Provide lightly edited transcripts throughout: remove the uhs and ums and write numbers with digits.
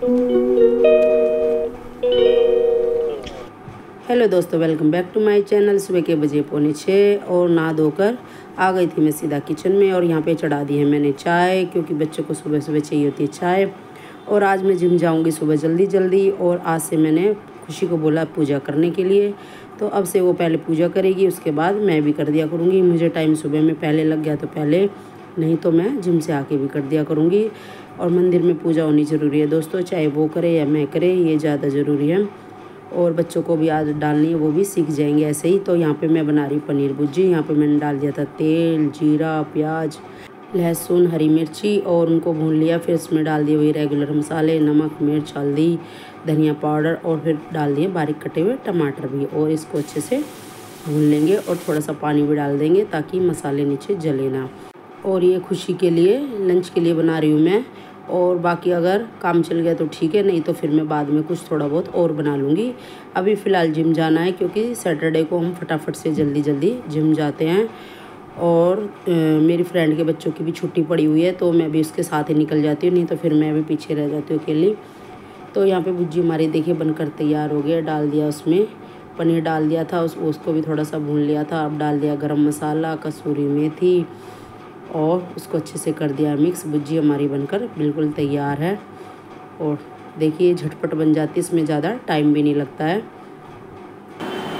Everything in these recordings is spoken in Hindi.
हेलो दोस्तों, welcome back to my channel. सुबह के बजे 5:45 और नहा धोकर आ गई थी मैं सीधा किचन में और यहाँ पे चढ़ा दी है मैंने चाय, क्योंकि बच्चों को सुबह सुबह चाहिए होती है चाय। और आज मैं जिम जाऊँगी सुबह जल्दी जल्दी, और आज से मैंने खुशी को बोला पूजा करने के लिए। तो अब से वो पहले पूजा करेगी, उसके बाद मैं भी कर दिया करूँगी। मुझे टाइम सुबह में पहले लग गया तो पहले, नहीं तो मैं जिम से आके भी कर दिया करूँगी। और मंदिर में पूजा होनी ज़रूरी है दोस्तों, चाहे वो करे या मैं करे, ये ज़्यादा ज़रूरी है। और बच्चों को भी आदत डालनी है, वो भी सीख जाएंगे ऐसे ही। तो यहाँ पे मैं बना रही पनीर भुर्जी। यहाँ पे मैंने डाल दिया था तेल, जीरा, प्याज, लहसुन, हरी मिर्ची और उनको भून लिया। फिर इसमें डाल दिए वही रेगुलर मसाले, नमक, मिर्च, हल्दी, धनिया पाउडर, और फिर डाल दिए बारीक कटे हुए टमाटर भी। और इसको अच्छे से भून लेंगे और थोड़ा सा पानी भी डाल देंगे ताकि मसाले नीचे जले ना। और ये खुशी के लिए लंच के लिए बना रही हूँ मैं। और बाकी अगर काम चल गया तो ठीक है, नहीं तो फिर मैं बाद में कुछ थोड़ा बहुत और बना लूँगी। अभी फ़िलहाल जिम जाना है, क्योंकि सैटरडे को हम फटाफट से जल्दी जल्दी जिम जाते हैं। और मेरी फ्रेंड के बच्चों की भी छुट्टी पड़ी हुई है, तो मैं भी उसके साथ ही निकल जाती हूँ, नहीं तो फिर मैं भी पीछे रह जाती हूँ अकेली। तो यहाँ पे भुर्जी हमारी देखिए बनकर तैयार हो गया। डाल दिया उसमें पनीर, डाल दिया था उसको भी थोड़ा सा भून लिया था। अब डाल दिया गरम मसाला, कसूरी मेथी, और उसको अच्छे से कर दिया मिक्स। भुर्जी हमारी बनकर बिल्कुल तैयार है। और देखिए झटपट बन जाती है, इसमें ज़्यादा टाइम भी नहीं लगता है।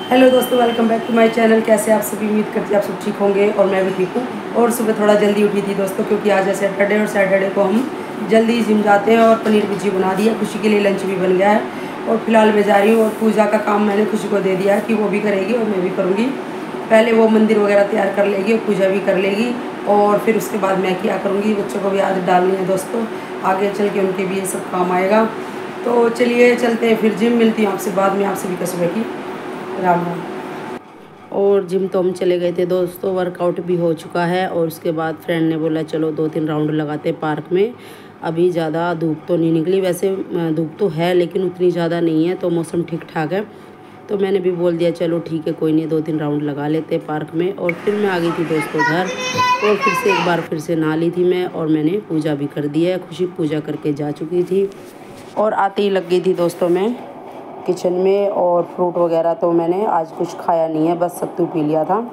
हेलो दोस्तों, welcome back to my channel. कैसे आप सभी? उम्मीद करती आप सब ठीक होंगे और मैं भी ठीक हूँ। और सुबह थोड़ा जल्दी उठी थी दोस्तों, क्योंकि आज है सैटरडे और सैटरडे को हम जल्दी जिम जाते हैं। और पनीर भुर्जी बना दी है, खुशी के लिए लंच भी बन गया है। और फिलहाल मैं जा रही हूँ, और पूजा का काम मैंने खुशी को दे दिया है कि वो भी करेगी और मैं भी करूँगी। पहले वो मंदिर वगैरह तैयार कर लेगी और पूजा भी कर लेगी, और फिर उसके बाद मैं क्या करूँगी, बच्चों को भी आदत डालनी है दोस्तों, आगे चल के उनके भी ये सब काम आएगा। तो चलिए चलते हैं फिर जिम। मिलती हूँ आपसे बाद में। आप सभी का सुबह की राम राम। और जिम तो हम चले गए थे दोस्तों, वर्कआउट भी हो चुका है। और उसके बाद फ्रेंड ने बोला चलो 2-3 राउंड लगाते पार्क में। अभी ज़्यादा धूप तो नहीं निकली, वैसे धूप तो है लेकिन उतनी ज़्यादा नहीं है, तो मौसम ठीक ठाक है। तो मैंने भी बोल दिया चलो ठीक है, कोई नहीं, 2-3 राउंड लगा लेते पार्क में। और फिर मैं आ गई थी दोस्तों घर, और फिर से एक बार फिर से नहा ली थी मैं, और मैंने पूजा भी कर दी है। खुशी पूजा करके जा चुकी थी, और आते ही लग गई थी दोस्तों मैं किचन में। और फ्रूट वगैरह तो मैंने आज कुछ खाया नहीं है, बस सत्तू पी लिया था।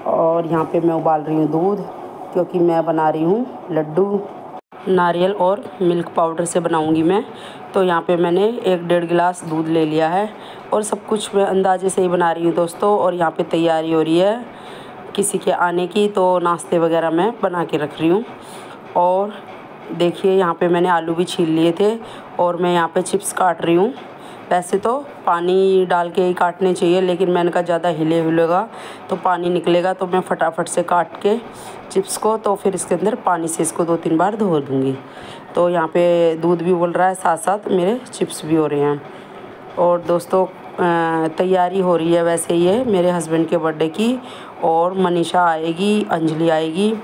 और यहाँ पे मैं उबाल रही हूँ दूध, क्योंकि मैं बना रही हूँ लड्डू नारियल और मिल्क पाउडर से बनाऊंगी मैं। तो यहाँ पे मैंने 1-1.5 गिलास दूध ले लिया है, और सब कुछ मैं अंदाजे से ही बना रही हूँ दोस्तों। और यहाँ पे तैयारी हो रही है किसी के आने की, तो नाश्ते वगैरह मैं बना के रख रही हूँ। और देखिए यहाँ पे मैंने आलू भी छील लिए थे, और मैं यहाँ पे चिप्स काट रही हूँ। वैसे तो पानी डाल के ही काटने चाहिए, लेकिन मैंने कहा ज़्यादा हिलेगा तो पानी निकलेगा, तो मैं फटाफट से काट के चिप्स को, तो फिर इसके अंदर पानी से इसको 2-3 बार धो दूँगी। तो यहाँ पे दूध भी उबल रहा है, साथ साथ मेरे चिप्स भी हो रहे हैं। और दोस्तों तैयारी हो रही है वैसे ये मेरे हस्बैंड के बर्थडे की, और मनीषा आएगी, अंजलि आएगी,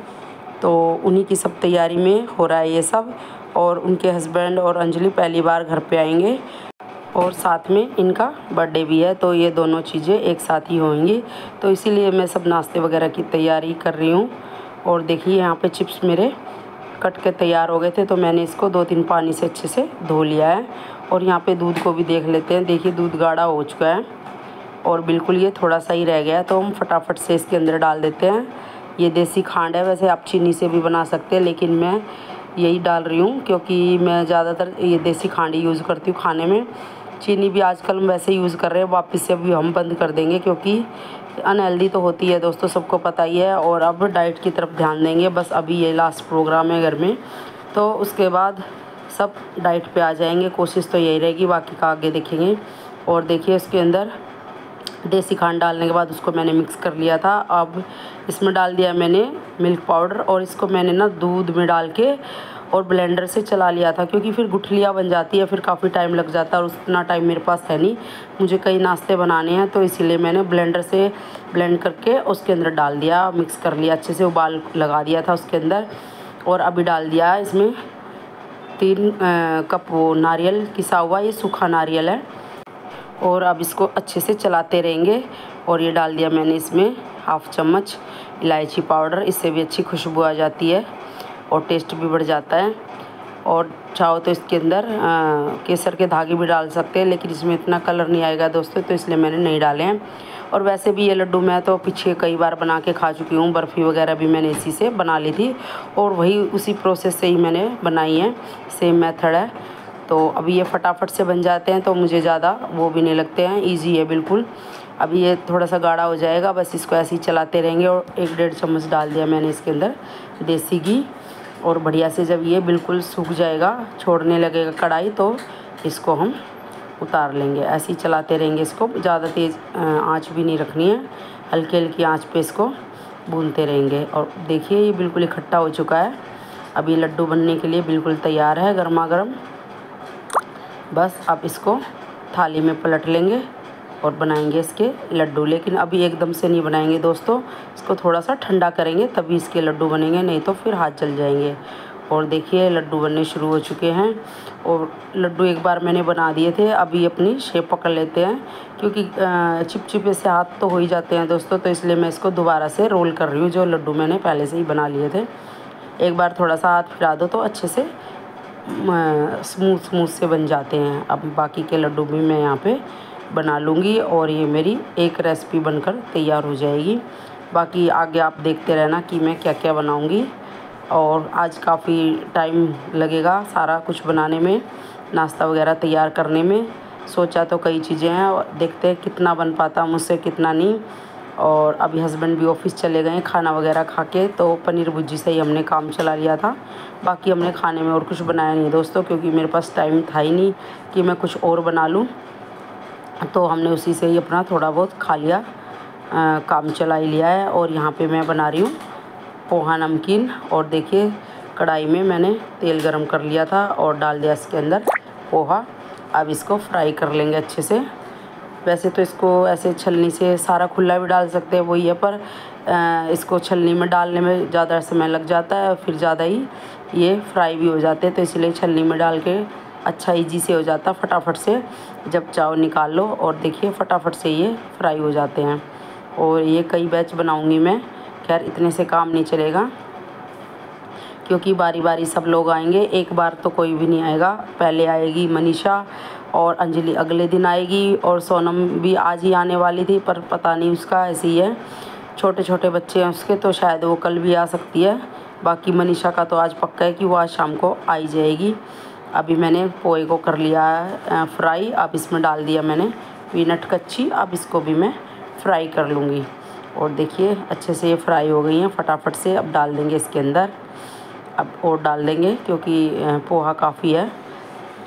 तो उन्हीं की सब तैयारी में हो रहा है ये सब। और उनके हस्बैंड और अंजलि पहली बार घर पे आएंगे, और साथ में इनका बर्थडे भी है, तो ये दोनों चीज़ें एक साथ ही होंगी। तो इसीलिए मैं सब नाश्ते वगैरह की तैयारी कर रही हूँ। और देखिए यहाँ पे चिप्स मेरे कट के तैयार हो गए थे, तो मैंने इसको 2-3 पानी से अच्छे से धो लिया है। और यहाँ पे दूध को भी देख लेते हैं। देखिए दूध गाढ़ा हो चुका है, और बिल्कुल ये थोड़ा सा ही रह गया है, तो हम फटाफट से इसके अंदर डाल देते हैं। ये देसी खांड है, वैसे आप चीनी से भी बना सकते हैं, लेकिन मैं यही डाल रही हूँ, क्योंकि मैं ज़्यादातर ये देसी खांड ही यूज़ करती हूँ खाने में। चीनी भी आजकल हम वैसे यूज़ कर रहे हैं, वापस से अभी हम बंद कर देंगे, क्योंकि अनहेल्दी तो होती है दोस्तों, सबको पता ही है। और अब डाइट की तरफ ध्यान देंगे, बस अभी ये लास्ट प्रोग्राम है घर में, तो उसके बाद सब डाइट पे आ जाएंगे। कोशिश तो यही रहेगी, बाकी का आगे देखेंगे। और देखिए इसके अंदर देसी खांड डालने के बाद उसको मैंने मिक्स कर लिया था। अब इसमें डाल दिया मैंने मिल्क पाउडर, और इसको मैंने ना दूध में डाल के और ब्लेंडर से चला लिया था, क्योंकि फिर गुठलियाँ बन जाती है, फिर काफ़ी टाइम लग जाता है, और उतना टाइम मेरे पास है नहीं, मुझे कई नाश्ते बनाने हैं। तो इसीलिए मैंने ब्लेंडर से ब्लेंड करके उसके अंदर डाल दिया, मिक्स कर लिया अच्छे से, उबाल लगा दिया था उसके अंदर। और अभी डाल दिया इसमें 3 कप वो नारियल किसा हुआ, ये सूखा नारियल है। और अब इसको अच्छे से चलाते रहेंगे। और ये डाल दिया मैंने इसमें 1/2 चम्मच इलायची पाउडर, इससे भी अच्छी खुशबू आ जाती है और टेस्ट भी बढ़ जाता है। और चाहो तो इसके अंदर केसर के धागे भी डाल सकते हैं, लेकिन इसमें इतना कलर नहीं आएगा दोस्तों, तो इसलिए मैंने नहीं डाले हैं। और वैसे भी ये लड्डू मैं तो पीछे कई बार बना के खा चुकी हूँ। बर्फ़ी वगैरह भी मैंने इसी से बना ली थी और वही उसी प्रोसेस से ही मैंने बनाई है, सेम मेथड है। तो अभी ये फटाफट से बन जाते हैं, तो मुझे ज़्यादा वो भी नहीं लगते हैं, ईजी है बिल्कुल। अभी ये थोड़ा सा गाढ़ा हो जाएगा, बस इसको ऐसे ही चलाते रहेंगे। और 1-1.5 चम्मच डाल दिया मैंने इसके अंदर देसी घी। और बढ़िया से जब ये बिल्कुल सूख जाएगा, छोड़ने लगेगा कढ़ाई, तो इसको हम उतार लेंगे। ऐसे ही चलाते रहेंगे इसको, ज़्यादा तेज़ आंच भी नहीं रखनी है, हल्की हल्की आंच पे इसको भूनते रहेंगे। और देखिए ये बिल्कुल इकट्ठा हो चुका है। अब ये लड्डू बनने के लिए बिल्कुल तैयार है, गर्मा गर्म। बस अब इसको थाली में पलट लेंगे और बनाएंगे इसके लड्डू। लेकिन अभी एकदम से नहीं बनाएंगे दोस्तों, इसको थोड़ा सा ठंडा करेंगे तभी इसके लड्डू बनेंगे, नहीं तो फिर हाथ जल जाएंगे। और देखिए लड्डू बनने शुरू हो चुके हैं। और लड्डू एक बार मैंने बना दिए थे, अभी अपनी शेप पकड़ लेते हैं, क्योंकि चिपचिपे से हाथ तो हो ही जाते हैं दोस्तों, तो इसलिए मैं इसको दोबारा से रोल कर रही हूँ। जो लड्डू मैंने पहले से ही बना लिए थे, एक बार थोड़ा सा हाथ फिरा दो तो अच्छे से स्मूथ से बन जाते हैं। अब बाकी के लड्डू भी मैं यहाँ पे बना लूँगी और ये मेरी एक रेसिपी बनकर तैयार हो जाएगी। बाकी आगे आप देखते रहना कि मैं क्या क्या बनाऊँगी। और आज काफ़ी टाइम लगेगा सारा कुछ बनाने में, नाश्ता वगैरह तैयार करने में। सोचा तो कई चीज़ें हैं, और देखते हैं कितना बन पाता मुझसे, कितना नहीं। और अभी हस्बैंड भी ऑफिस चले गए खाना वगैरह खा के, तो पनीर भुर्जी से ही हमने काम चला लिया था। बाकी हमने खाने में और कुछ बनाया नहीं दोस्तों, क्योंकि मेरे पास टाइम था ही नहीं कि मैं कुछ और बना लूँ, तो हमने उसी से ही अपना थोड़ा बहुत खा लिया, काम चला ही लिया है। और यहाँ पे मैं बना रही हूँ पोहा नमकीन। और देखिए कढ़ाई में मैंने तेल गरम कर लिया था और डाल दिया इसके अंदर पोहा। अब इसको फ्राई कर लेंगे अच्छे से। वैसे तो इसको ऐसे छलनी से सारा खुला भी डाल सकते हैं, वही है, पर इसको छलनी में डालने में ज़्यादा समय लग जाता है, फिर ज़्यादा ही ये फ्राई भी हो जाते हैं, तो इसलिए छलनी में डाल के अच्छा ईजी से हो जाता, फटाफट से जब चाहो निकाल लो। और देखिए फटाफट से ये फ्राई हो जाते हैं। और ये कई बैच बनाऊंगी मैं, खैर इतने से काम नहीं चलेगा, क्योंकि बारी बारी सब लोग आएंगे, एक बार तो कोई भी नहीं आएगा। पहले आएगी मनीषा और अंजलि अगले दिन आएगी, और सोनम भी आज ही आने वाली थी, पर पता नहीं उसका, ऐसे ही है, छोटे छोटे बच्चे हैं उसके, तो शायद वो कल भी आ सकती है। बाकी मनीषा का तो आज पक्का है कि वो आज शाम को आ ही जाएगी। अभी मैंने पोहे को कर लिया है फ्राई। अब इसमें डाल दिया मैंने पीनट कच्ची, अब इसको भी मैं फ्राई कर लूँगी। और देखिए अच्छे से ये फ्राई हो गई हैं फटाफट से। अब डाल देंगे इसके अंदर, अब और डाल देंगे, क्योंकि पोहा काफ़ी है,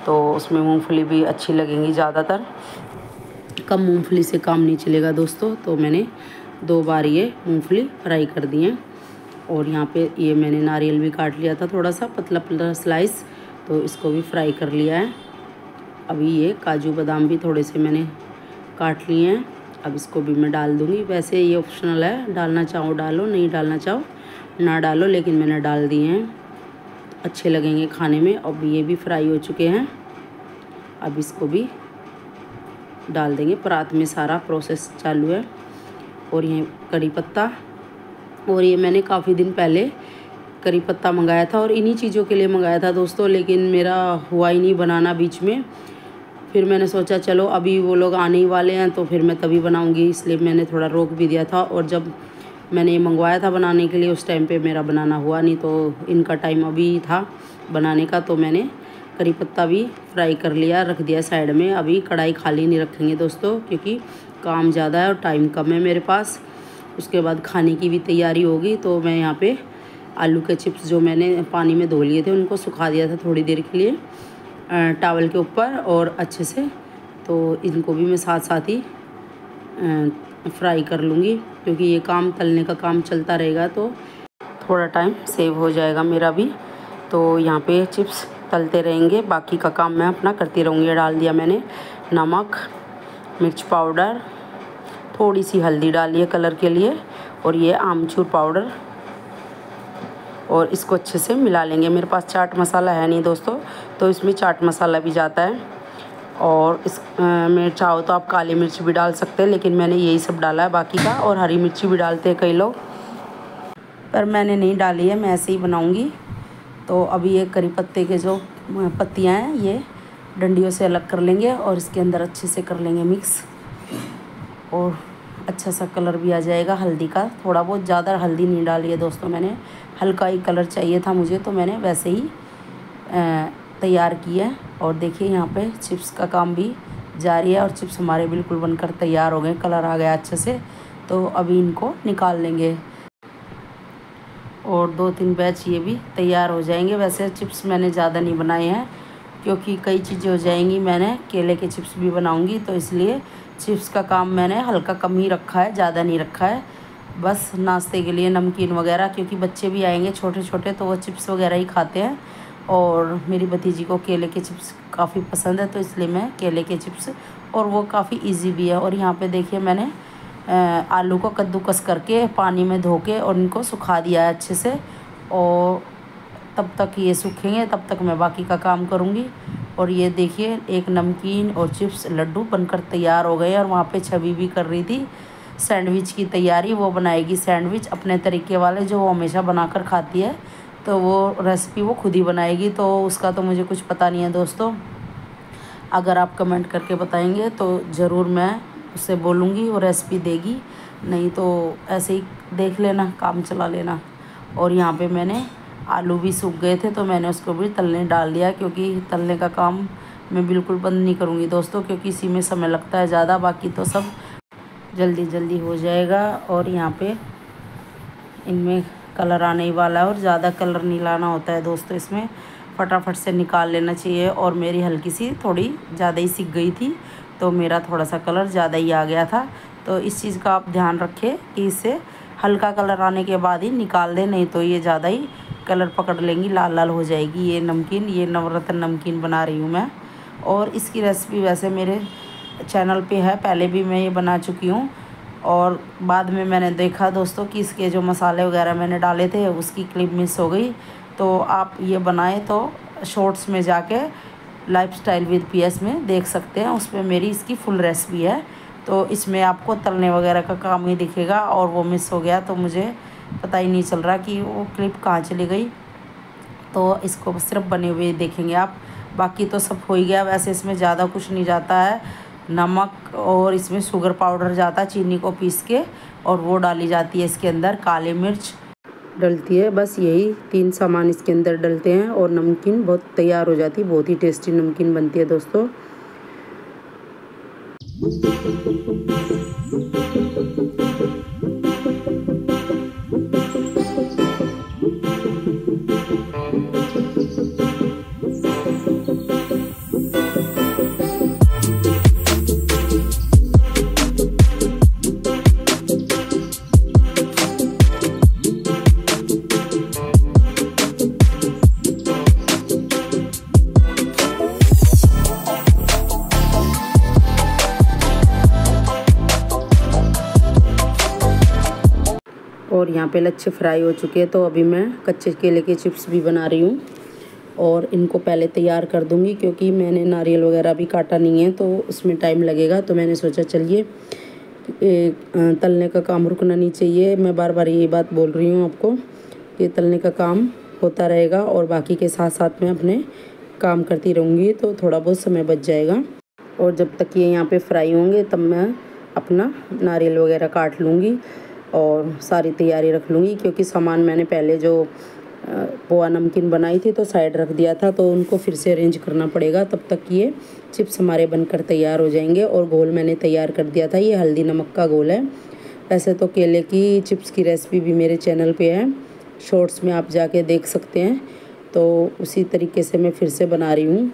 तो उसमें मूंगफली भी अच्छी लगेंगी। ज़्यादातर कम मूंगफली से काम नहीं चलेगा दोस्तों, तो मैंने 2 बार ये मूंगफली फ्राई कर दी हैं। और यहाँ पे ये मैंने नारियल भी काट लिया था, थोड़ा सा पतला पतला स्लाइस, तो इसको भी फ्राई कर लिया है। अभी ये काजू बादाम भी थोड़े से मैंने काट लिए हैं, अब इसको भी मैं डाल दूँगी। वैसे ये ऑप्शनल है, डालना चाहो डालो, नहीं डालना चाहो ना डालो, लेकिन मैंने डाल दिए हैं, अच्छे लगेंगे खाने में। अब ये भी फ्राई हो चुके हैं, अब इसको भी डाल देंगे। परात में सारा प्रोसेस चालू है। और ये करी पत्ता, और ये मैंने काफ़ी दिन पहले करी पत्ता मंगाया था, और इन्हीं चीज़ों के लिए मंगाया था दोस्तों, लेकिन मेरा हुआ ही नहीं बनाना बीच में। फिर मैंने सोचा चलो अभी वो लोग आने ही वाले हैं, तो फिर मैं तभी बनाऊंगी, इसलिए मैंने थोड़ा रोक भी दिया था। और जब मैंने ये मंगवाया था बनाने के लिए, उस टाइम पे मेरा बनाना हुआ नहीं, तो इनका टाइम अभी था बनाने का, तो मैंने करी पत्ता भी फ्राई कर लिया, रख दिया साइड में। अभी कढ़ाई खाली नहीं रखेंगे दोस्तों, क्योंकि काम ज़्यादा है और टाइम कम है मेरे पास। उसके बाद खाने की भी तैयारी होगी, तो मैं यहाँ पे आलू के चिप्स जो मैंने पानी में धो लिए थे, उनको सुखा दिया था थोड़ी देर के लिए टॉवल के ऊपर, और अच्छे से, तो इनको भी मैं साथ साथ ही फ्राई कर लूँगी, क्योंकि ये काम तलने का काम चलता रहेगा, तो थोड़ा टाइम सेव हो जाएगा मेरा भी। तो यहाँ पे चिप्स तलते रहेंगे, बाकी का काम मैं अपना करती रहूँगी। डाल दिया मैंने नमक, मिर्च पाउडर, थोड़ी सी हल्दी डाली है कलर के लिए, और ये आमचूर पाउडर, और इसको अच्छे से मिला लेंगे। मेरे पास चाट मसाला है नहीं दोस्तों, तो इसमें चाट मसाला भी जाता है। और इस में चाहो तो आप काली मिर्च भी डाल सकते हैं, लेकिन मैंने यही सब डाला है बाकी का। और हरी मिर्ची भी डालते हैं कई लोग, पर मैंने नहीं डाली है, मैं ऐसे ही बनाऊंगी। तो अभी ये करी पत्ते के जो पत्तियाँ हैं ये डंडियों से अलग कर लेंगे और इसके अंदर अच्छे से कर लेंगे मिक्स, और अच्छा सा कलर भी आ जाएगा हल्दी का। थोड़ा बहुत, ज़्यादा हल्दी नहीं डाली है दोस्तों मैंने, हल्का ही कलर चाहिए था मुझे, तो मैंने वैसे ही तैयार किया है। और देखिए यहाँ पे चिप्स का काम भी जारी है और चिप्स हमारे बिल्कुल बनकर तैयार हो गए, कलर आ गया अच्छे से। तो अभी इनको निकाल लेंगे और 2-3 बैच ये भी तैयार हो जाएंगे। वैसे चिप्स मैंने ज़्यादा नहीं बनाए हैं क्योंकि कई चीज़ें हो जाएंगी, मैंने केले के चिप्स भी बनाऊंगी, तो इसलिए चिप्स का काम मैंने हल्का कम ही रखा है, ज़्यादा नहीं रखा है। बस नाश्ते के लिए नमकीन वगैरह, क्योंकि बच्चे भी आएंगे छोटे छोटे तो वो चिप्स वगैरह ही खाते हैं, और मेरी भतीजी को केले के चिप्स काफ़ी पसंद है, तो इसलिए मैं केले के चिप्स, और वो काफ़ी ईजी भी है। और यहाँ पे देखिए मैंने आलू को कद्दूकस करके पानी में धो के और इनको सुखा दिया है अच्छे से, और तब तक ये सूखेंगे तब तक मैं बाकी का काम करूँगी। और ये देखिए एक नमकीन और चिप्स लड्डू बनकर तैयार हो गए। और वहाँ पे छवि भी कर रही थी सैंडविच की तैयारी, वो बनाएगी सैंडविच अपने तरीके वाले जो वो हमेशा बनाकर खाती है, तो वो रेसिपी वो खुद ही बनाएगी। तो उसका तो मुझे कुछ पता नहीं है दोस्तों, अगर आप कमेंट करके बताएंगे तो ज़रूर मैं उससे बोलूँगी, वो रेसिपी देगी, नहीं तो ऐसे ही देख लेना, काम चला लेना। और यहाँ पे मैंने आलू भी सूख गए थे तो मैंने उसको भी तलने डाल दिया, क्योंकि तलने का काम मैं बिल्कुल बंद नहीं करूँगी दोस्तों, क्योंकि इसी में समय लगता है ज़्यादा, बाकी तो सब जल्दी जल्दी हो जाएगा। और यहाँ पे इनमें कलर आने ही वाला है, और ज़्यादा कलर नहीं लाना होता है दोस्तों, इसमें फटाफट से निकाल लेना चाहिए। और मेरी हल्की सी थोड़ी ज़्यादा ही सिक गई थी, तो मेरा थोड़ा सा कलर ज़्यादा ही आ गया था। तो इस चीज़ का आप ध्यान रखें कि इससे हल्का कलर आने के बाद ही निकाल दें, नहीं तो ये ज़्यादा ही कलर पकड़ लेंगी, लाल लाल हो जाएगी ये नमकीन। ये नवरत्न नमकीन बना रही हूँ मैं, और इसकी रेसिपी वैसे मेरे चैनल पे है, पहले भी मैं ये बना चुकी हूँ। और बाद में मैंने देखा दोस्तों कि इसके जो मसाले वगैरह मैंने डाले थे उसकी क्लिप मिस हो गई। तो आप ये बनाएं तो शॉर्ट्स में जाके लाइफस्टाइल विद पीएस में देख सकते हैं, उसमें मेरी इसकी फुल रेसिपी है। तो इसमें आपको तलने वगैरह का काम ही दिखेगा, और वो मिस हो गया तो मुझे पता ही नहीं चल रहा कि वो क्लिप कहाँ चली गई। तो इसको सिर्फ बने हुए देखेंगे आप, बाकी तो सब हो ही गया। वैसे इसमें ज़्यादा कुछ नहीं जाता है, नमक और इसमें शुगर पाउडर जाता है, चीनी को पीस के, और वो डाली जाती है इसके अंदर, काली मिर्च डलती है, बस यही 3 सामान इसके अंदर डलते हैं और नमकीन बहुत तैयार हो जाती है। बहुत ही टेस्टी नमकीन बनती है दोस्तों। और यहाँ पे लच्छे फ्राई हो चुके हैं, तो अभी मैं कच्चे केले के चिप्स भी बना रही हूँ, और इनको पहले तैयार कर दूँगी क्योंकि मैंने नारियल वगैरह भी काटा नहीं है, तो उसमें टाइम लगेगा। तो मैंने सोचा चलिए तलने का काम रुकना नहीं चाहिए, मैं बार बार ये बात बोल रही हूँ आपको कि तलने का काम होता रहेगा, और बाकी के साथ साथ मैं अपने काम करती रहूँगी, तो थोड़ा बहुत समय बच जाएगा। और जब तक ये यहाँ पे फ्राई होंगे तब मैं अपना नारियल वगैरह काट लूँगी और सारी तैयारी रख लूँगी, क्योंकि सामान मैंने पहले जो पोहा नमकीन बनाई थी तो साइड रख दिया था, तो उनको फिर से अरेंज करना पड़ेगा। तब तक ये चिप्स हमारे बनकर तैयार हो जाएंगे। और घोल मैंने तैयार कर दिया था, ये हल्दी नमक का घोल है। वैसे तो केले की चिप्स की रेसिपी भी मेरे चैनल पे है, शॉर्ट्स में आप जाके देख सकते हैं। तो उसी तरीके से मैं फिर से बना रही हूँ,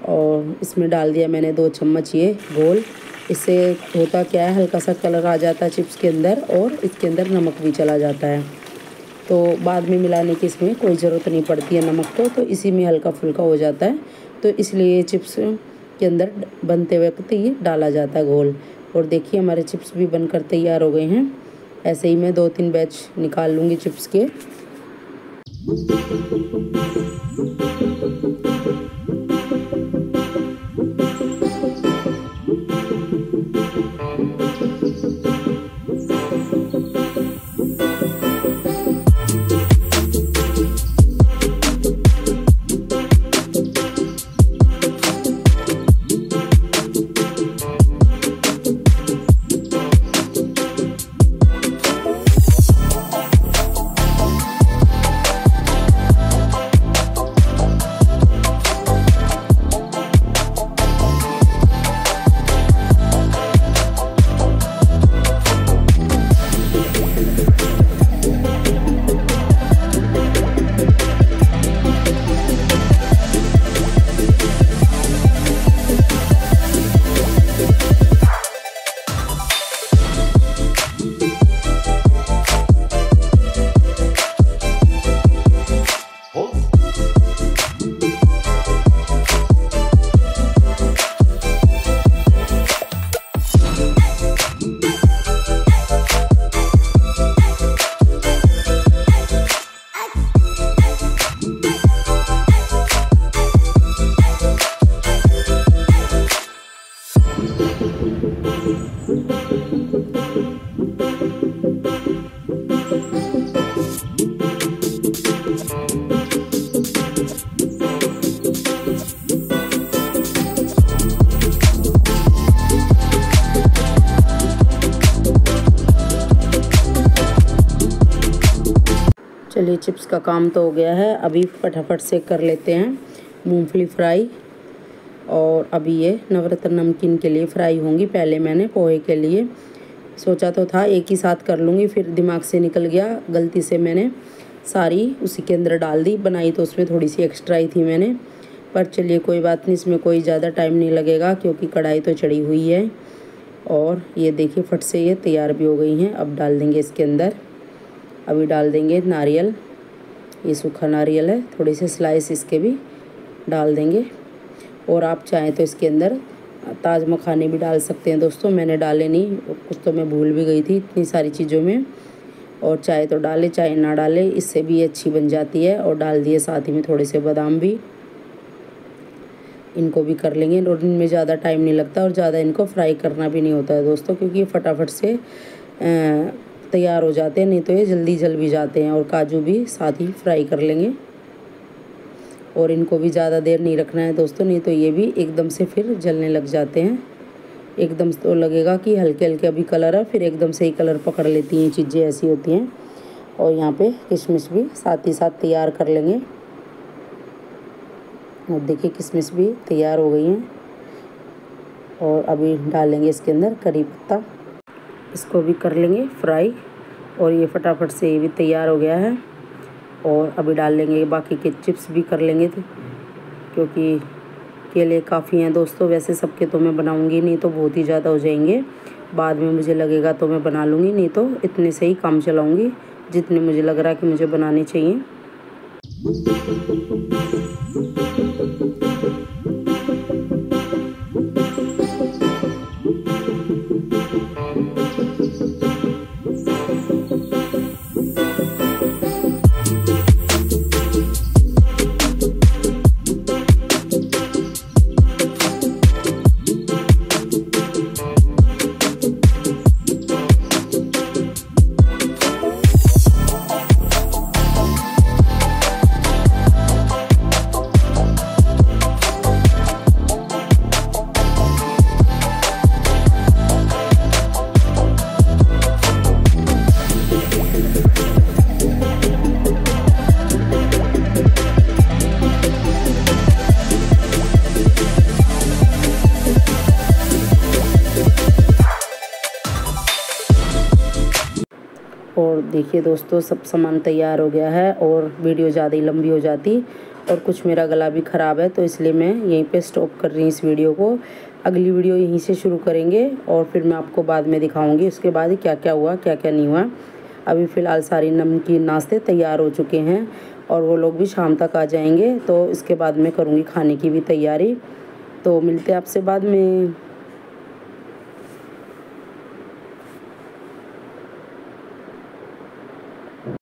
और इसमें डाल दिया मैंने 2 चम्मच ये घोल। इससे होता क्या है, हल्का सा कलर आ जाता है चिप्स के अंदर, और इसके अंदर नमक भी चला जाता है, तो बाद में मिलाने की इसमें कोई ज़रूरत नहीं पड़ती है नमक को, तो इसी में हल्का फुल्का हो जाता है। तो इसलिए चिप्स के अंदर बनते वक्त ये डाला जाता है घोल। और देखिए हमारे चिप्स भी बनकर तैयार हो गए हैं। ऐसे ही मैं 2-3 बैच निकाल लूँगी चिप्स के। चिप्स का काम तो हो गया है। अभी फटाफट से कर लेते हैं मूंगफली फ्राई। और अभी ये नवरत्न नमकीन के लिए फ्राई होंगी। पहले मैंने पोहे के लिए सोचा तो था एक ही साथ कर लूँगी, फिर दिमाग से निकल गया, गलती से मैंने सारी उसी के अंदर डाल दी। बनाई तो उसमें थोड़ी सी एक्स्ट्रा ही थी मैंने, पर चलिए कोई बात नहीं, इसमें कोई ज़्यादा टाइम नहीं लगेगा क्योंकि कढ़ाई तो चढ़ी हुई है। और ये देखिए फट से ये तैयार भी हो गई हैं। अब डाल देंगे इसके अंदर, अभी डाल देंगे नारियल, ये सूखा नारियल है, थोड़े से स्लाइस इसके भी डाल देंगे। और आप चाहें तो इसके अंदर ताज मखाने भी डाल सकते हैं दोस्तों, मैंने डाले नहीं, कुछ तो मैं भूल भी गई थी इतनी सारी चीज़ों में। और चाहे तो डाले चाहे ना डाले, इससे भी अच्छी बन जाती है। और डाल दिए साथ ही में थोड़े से बादाम भी, इनको भी कर लेंगे। और इनमें ज़्यादा टाइम नहीं लगता और ज़्यादा इनको फ्राई करना भी नहीं होता है दोस्तों, क्योंकि ये फटाफट से तैयार हो जाते हैं, नहीं तो ये जल्दी जल भी जाते हैं। और काजू भी साथ ही फ्राई कर लेंगे। और इनको भी ज़्यादा देर नहीं रखना है दोस्तों, नहीं तो ये भी एकदम से फिर जलने लग जाते हैं। एकदम तो लगेगा कि हल्के हल्के अभी कलर है, फिर एकदम से ही कलर पकड़ लेती हैं चीज़ें, ऐसी होती हैं। और यहाँ पे किशमिश भी साथ ही साथ तैयार कर लेंगे। और देखिए किशमिश भी तैयार हो गई हैं। और अभी डालेंगे इसके अंदर करी पत्ता, इसको भी कर लेंगे फ्राई। और ये फटाफट से ये भी तैयार हो गया है। और अभी डाल लेंगे बाकी के चिप्स भी कर लेंगे क्योंकि केले काफ़ी हैं दोस्तों। वैसे सबके तो मैं बनाऊंगी नहीं, तो बहुत ही ज़्यादा हो जाएंगे, बाद में मुझे लगेगा तो मैं बना लूँगी, नहीं तो इतने से ही काम चलाऊँगी जितने मुझे लग रहा है कि मुझे बनाने चाहिए। और देखिए दोस्तों सब सामान तैयार हो गया है। और वीडियो ज़्यादा ही लंबी हो जाती और कुछ मेरा गला भी ख़राब है, तो इसलिए मैं यहीं पे स्टॉप कर रही हूँ इस वीडियो को। अगली वीडियो यहीं से शुरू करेंगे और फिर मैं आपको बाद में दिखाऊंगी उसके बाद क्या क्या हुआ क्या क्या नहीं हुआ। अभी फ़िलहाल सारी नमकीन नाश्ते तैयार हो चुके हैं और वो लोग भी शाम तक आ जाएंगे, तो इसके बाद मैं करूँगी खाने की भी तैयारी। तो मिलते हैं आपसे बाद में।